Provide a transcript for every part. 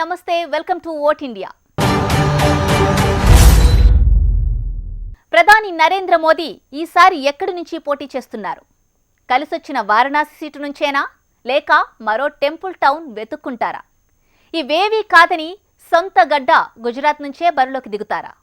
నమస్తే, welcome to vote India. ప్రధాని నరేంద్ర మోదీ ఈసారి ఎక్కడి నుంచి పోటీ చేస్తున్నారు? కలిసొచ్చిన వారణాసి సీటు నుంచేనా, లేక మరో టెంపుల్ టౌన్ వెతుక్కుంటారా? ఇవేవీ కాదని సొంత గడ్డ గుజరాత్ నుంచే బరిలోకి దిగుతారా?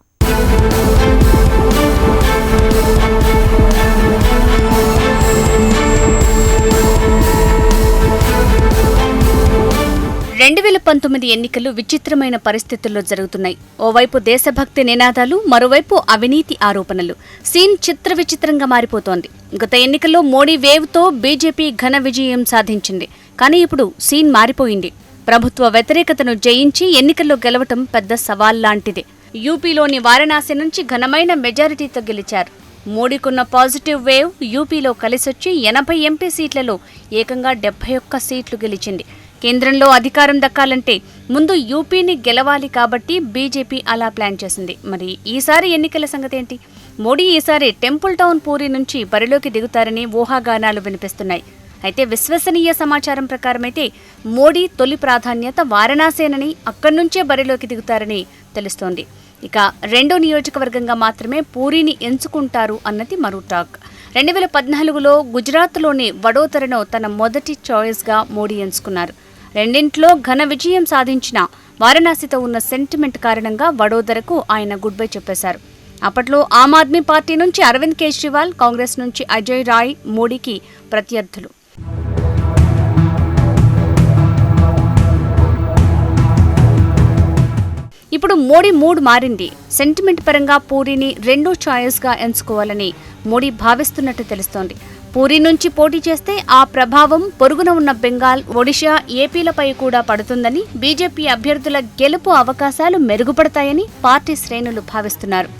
2019 ఎన్నికలు విచిత్రమైన పరిస్థితుల్లో జరుగుతున్నాయి. ఓవైపు దేశభక్తి నినాదాలు, మరోవైపు అవినీతి ఆరోపణలు. సీన్ చిత్ర విచిత్రంగా మారిపోతోంది. గత ఎన్నికల్లో మోడీ వేవ్తో బీజేపీ ఘన విజయం సాధించింది. కానీ ఇప్పుడు సీన్ మారిపోయింది. ప్రభుత్వ వ్యతిరేకతను జయించి ఎన్నికల్లో గెలవటం పెద్ద సవాల్లాంటిదే. యూపీలోని వారణాసి నుంచి ఘనమైన మెజారిటీతో గెలిచారు. మోడీకున్న పాజిటివ్ వేవ్ యూపీలో కలిసొచ్చి 80 ఎంపీ సీట్లలో ఏకంగా 71 సీట్లు గెలిచింది. కేంద్రంలో అధికారం దక్కాలంటే ముందు యూపీని గెలవాలి కాబట్టి బీజేపీ అలా ప్లాన్ చేసింది. మరి ఈసారి ఎన్నికల సంగతేంటి? మోడీ ఈసారి టెంపుల్ టౌన్ పూరి నుంచి బరిలోకి దిగుతారని ఊహాగానాలు వినిపిస్తున్నాయి. అయితే విశ్వసనీయ సమాచారం ప్రకారమైతే మోడీ తొలి ప్రాధాన్యత వారణాసేనని, అక్కడి నుంచే బరిలోకి దిగుతారని తెలుస్తోంది. ఇక రెండో నియోజకవర్గంగా మాత్రమే పూరిని ఎంచుకుంటారు అన్నది మరో టాక్. 2014లో గుజరాత్లోని వడోదరను తన మొదటి చాయిస్గా మోడీ ఎంచుకున్నారు. రెండింట్లో ఘన విజయం సాధించిన వారణాసితో ఉన్న సెంటిమెంట్ కారణంగా వడోదరకు ఆయన గుడ్ బై చెప్పేశారు. అప్పట్లో ఆమ్ ఆద్మీ పార్టీ నుంచి అరవింద్ కేజ్రీవాల్, కాంగ్రెస్ నుంచి అజయ్ రాయ్ మోడీకి ప్రత్యర్థులు. ఇప్పుడు మోడీ మూడ్ మారింది. సెంటిమెంట్ పరంగా పూరిని రెండో ఛాయిస్గా ఎంచుకోవాలని మోడీ భావిస్తున్నట్టు తెలుస్తోంది. పూరి నుంచి పోటీ చేస్తే ఆ ప్రభావం పొరుగున ఉన్న బెంగాల్, ఒడిషా, ఏపీలపై కూడా పడుతుందని, బీజేపీ అభ్యర్థుల గెలుపు అవకాశాలు మెరుగుపడతాయని పార్టీ శ్రేణులు భావిస్తున్నారు.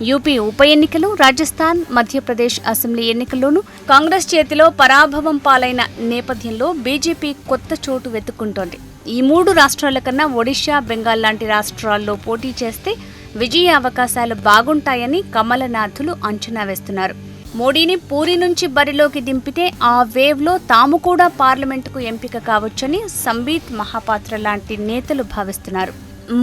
యూపీ ఉప ఎన్నికలు, రాజస్థాన్, మధ్యప్రదేశ్ అసెంబ్లీ ఎన్నికల్లోనూ కాంగ్రెస్ చేతిలో పరాభవం పాలైన నేపథ్యంలో బీజేపీ కొత్త చోటు వెతుక్కుంటోంది. ఈ 3 రాష్ట్రాల కన్నా ఒడిషా, బెంగాల్ లాంటి రాష్ట్రాల్లో పోటీ చేస్తే విజయ అవకాశాలు బాగుంటాయని కమలనాథులు అంచనా వేస్తున్నారు. మోడీని పూరి నుంచి బరిలోకి దింపితే ఆ వేవ్లో తాము కూడా పార్లమెంటుకు ఎంపిక కావచ్చని సంబీత్ మహాపాత్ర లాంటి నేతలు భావిస్తున్నారు.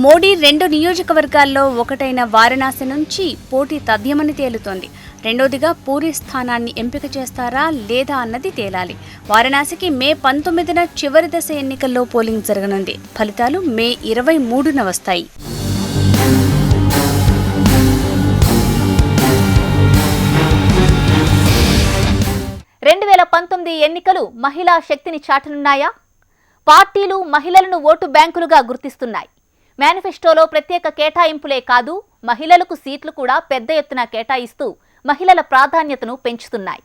మోడీ 2 నియోజకవర్గాల్లో ఒకటైన వారణాసి నుంచి పోటీ తథ్యమని తేలుతోంది. రెండోదిగా పూరి స్థానాన్ని ఎంపిక చేస్తారా లేదా అన్నది తేలాలి. వారణాసికి మే 19న చివరి దశ ఎన్నికల్లో పోలింగ్ జరగనుంది. ఫలితాలు మే 23న వస్తాయి. ఎన్నికలు మహిళా శక్తిని చాటనున్నాయా? పార్టీలు మహిళలను ఓటు బ్యాంకులుగా గుర్తిస్తున్నాయి. మేనిఫెస్టోలో ప్రత్యేక కేటాయింపులే కాదు, మహిళలకు సీట్లు కూడా పెద్ద ఎత్తున కేటాయిస్తూ మహిళల ప్రాధాన్యతను పెంచుతున్నాయి.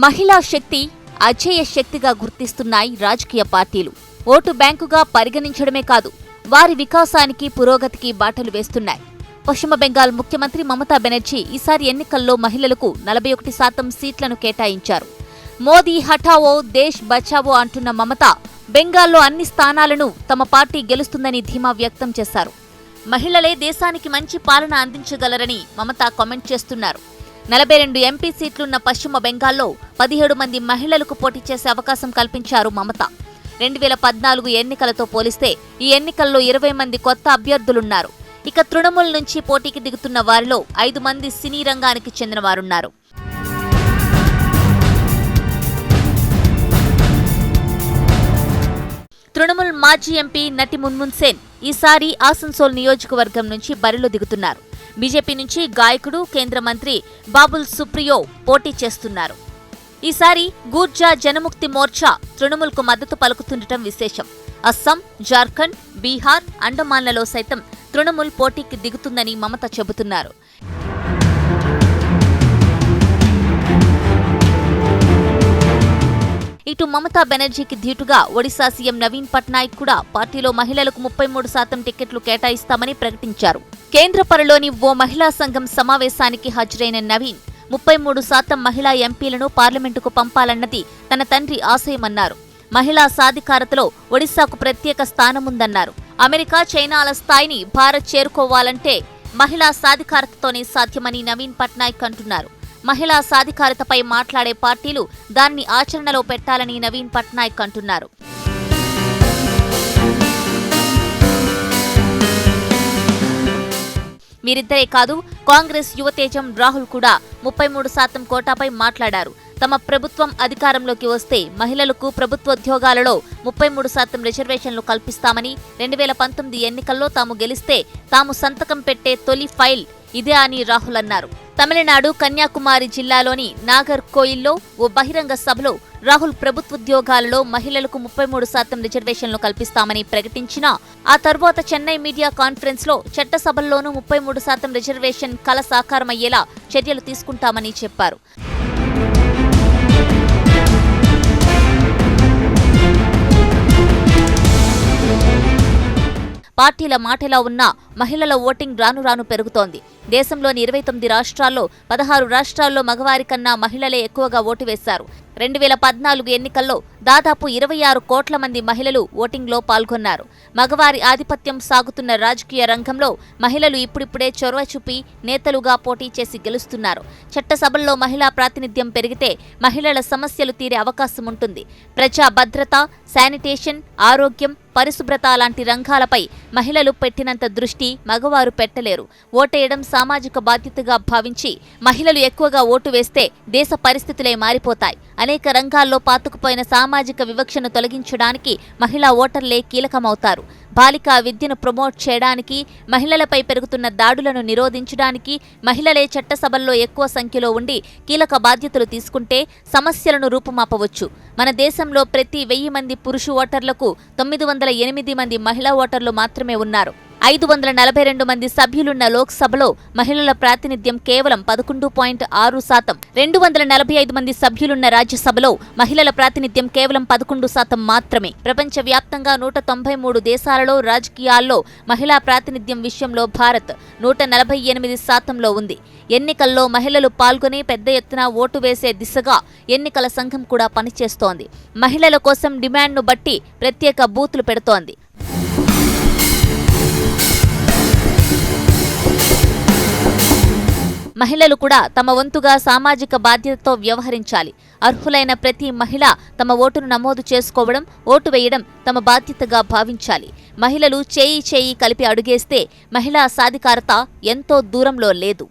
మహిళా శక్తి అజేయ శక్తిగా గుర్తిస్తున్నాయి రాజకీయ పార్టీలు. ఓటు బ్యాంకుగా పరిగణించడమే కాదు, వారి వికాసానికి, పురోగతికి బాటలు వేస్తున్నాయి. పశ్చిమ బెంగాల్ ముఖ్యమంత్రి మమతా బెనర్జీ ఈసారి ఎన్నికల్లో మహిళలకు 41% సీట్లను కేటాయించారు. మోదీ హఠావో దేశ్ బచావో అంటున్న మమత బెంగాల్లో అన్ని స్థానాలను తమ పార్టీ గెలుస్తుందని ధీమా వ్యక్తం చేశారు. మహిళలే దేశానికి మంచి పాలన అందించగలరని మమత కామెంట్ చేస్తున్నారు. 42 ఎంపీ సీట్లున్న పశ్చిమ బెంగాల్లో 17 మంది మహిళలకు పోటీ చేసే అవకాశం కల్పించారు మమత. 2014 ఎన్నికలతో పోలిస్తే ఈ ఎన్నికల్లో 20 మంది కొత్త అభ్యర్థులున్నారు. ఇక తృణమూల్ నుంచి పోటీకి దిగుతున్న వారిలో 5 మంది సినీ రంగానికి చెందినవారున్నారు. తృణమూల్ మాజీ ఎంపీ నటి మున్మున్ సేన్ ఈసారి ఆసన్సోల్ నియోజకవర్గం నుంచి బరిలో దిగుతున్నారు. బీజేపీ నుంచి గాయకుడు, కేంద్ర మంత్రి బాబుల్ సుప్రియో పోటీ చేస్తున్నారు. ఈసారి గూర్జా జనముక్తి మోర్చా తృణమూల్కు మద్దతు పలుకుతుండటం విశేషం. అస్సాం, జార్ఖండ్, బీహార్, అండమాన్లలో సైతం తృణమూల్ పోటీకి దిగుతుందని మమత చెబుతున్నారు. ఇటు మమతా బెనర్జీకి ధీటుగా ఒడిశా సీఎం నవీన్ పట్నాయక్ కూడా పార్టీలో మహిళలకు 33% టికెట్లు కేటాయిస్తామని ప్రకటించారు. కేంద్రపరలోని ఓ మహిళా సంఘం సమావేశానికి హాజరైన నవీన్ 33% మహిళా ఎంపీలను పార్లమెంటుకు పంపాలన్నది తన తండ్రి ఆశయమన్నారు. మహిళా సాధికారతలో ఒడిశాకు ప్రత్యేక స్థానముందన్నారు. అమెరికా, చైనాల స్థాయిని భారత్ చేరుకోవాలంటే మహిళా సాధికారతతోనే సాధ్యమని నవీన్ పట్నాయక్ అంటున్నారు. మహిళా సాధికారతపై మాట్లాడే పార్టీలు దాన్ని ఆచరణలో పెట్టాలని నవీన్ పట్నాయక్ అంటున్నారు. వీరిద్దరే కాదు, కాంగ్రెస్ యువతేజం రాహుల్ కూడా 33% కోటాపై మాట్లాడారు. తమ ప్రభుత్వం అధికారంలోకి వస్తే మహిళలకు ప్రభుత్వోద్యోగాలలో 33% రిజర్వేషన్లు కల్పిస్తామని, 2019 ఎన్నికల్లో తాము గెలిస్తే తాము సంతకం పెట్టే తొలి ఫైల్ ఇదే అని రాహుల్ అన్నారు. తమిళనాడు కన్యాకుమారి జిల్లాలోని నాగర్కోయిల్లో ఓ బహిరంగ సభలో రాహుల్ ప్రభుత్వోద్యోగాలలో మహిళలకు 33% రిజర్వేషన్లు కల్పిస్తామని ప్రకటించినా ఆ తర్వాత చెన్నై మీడియా కాన్ఫరెన్స్ లో చట్టసభల్లోనూ 33% రిజర్వేషన్ కల సాకారమయ్యేలా చర్యలు తీసుకుంటామని చెప్పారు. పార్టీల మాటలా ఉన్నా మహిళల ఓటింగ్ రాను రాను పెరుగుతోంది. దేశంలోని 29 రాష్ట్రాల్లో 16 రాష్ట్రాల్లో మగవారి కన్నా మహిళలే ఎక్కువగా ఓటు వేశారు. 2014 ఎన్నికల్లో దాదాపు 26 కోట్ల మంది మహిళలు ఓటింగ్లో పాల్గొన్నారు. మగవారి ఆధిపత్యం సాగుతున్న రాజకీయ రంగంలో మహిళలు ఇప్పుడిప్పుడే చొరవ చూపి నేతలుగా పోటీ చేసి గెలుస్తున్నారు. చట్టసభల్లో మహిళా ప్రాతినిధ్యం పెరిగితే మహిళల సమస్యలు తీరే అవకాశం ఉంటుంది. ప్రజా భద్రత, శానిటేషన్, ఆరోగ్యం, పరిశుభ్రత లాంటి రంగాలపై మహిళలు పెట్టినంత దృష్టి మగవారు పెట్టలేరు. ఓటేయడం సామాజిక బాధ్యతగా భావించి మహిళలు ఎక్కువగా ఓటు వేస్తే దేశ పరిస్థితులే మారిపోతాయి. అనేక రంగాల్లో పాతుకుపోయిన సామాజిక వివక్షను తొలగించడానికి మహిళా ఓటర్లే కీలకమవుతారు. బాలికా విద్యను ప్రమోట్ చేయడానికి, మహిళలపై పెరుగుతున్న దాడులను నిరోధించడానికి మహిళలే చట్టసభల్లో ఎక్కువ సంఖ్యలో ఉండి కీలక బాధ్యతలు తీసుకుంటే సమస్యలను రూపుమాపవచ్చు. మన దేశంలో ప్రతి 1000 మంది పురుష ఓటర్లకు 908 మంది మహిళా ఓటర్లు మాత్రమే ఉన్నారు. 542 మంది సభ్యులున్న లోక్సభలో మహిళల ప్రాతినిధ్యం కేవలం 11.6%. 245 మంది సభ్యులున్న రాజ్యసభలో మహిళల ప్రాతినిధ్యం కేవలం 11% మాత్రమే. ప్రపంచవ్యాప్తంగా 193 దేశాలలో రాజకీయాల్లో మహిళా ప్రాతినిధ్యం విషయంలో భారత్ 148%లో ఉంది. ఎన్నికల్లో మహిళలు పాల్గొని పెద్ద ఎత్తున ఓటు వేసే దిశగా ఎన్నికల సంఘం కూడా పనిచేస్తోంది. మహిళల కోసం డిమాండ్ను బట్టి ప్రత్యేక బూతులు పెడుతోంది. మహిళలు కూడా తమ వంతుగా సామాజిక బాధ్యతతో వ్యవహరించాలి. అర్హులైన ప్రతి మహిళ తమ ఓటును నమోదు చేసుకోవడం, ఓటు వేయడం తమ బాధ్యతగా భావించాలి. మహిళలు చేయి కలిపి అడుగేస్తే మహిళా సాధికారత ఎంతో దూరంలో లేదు.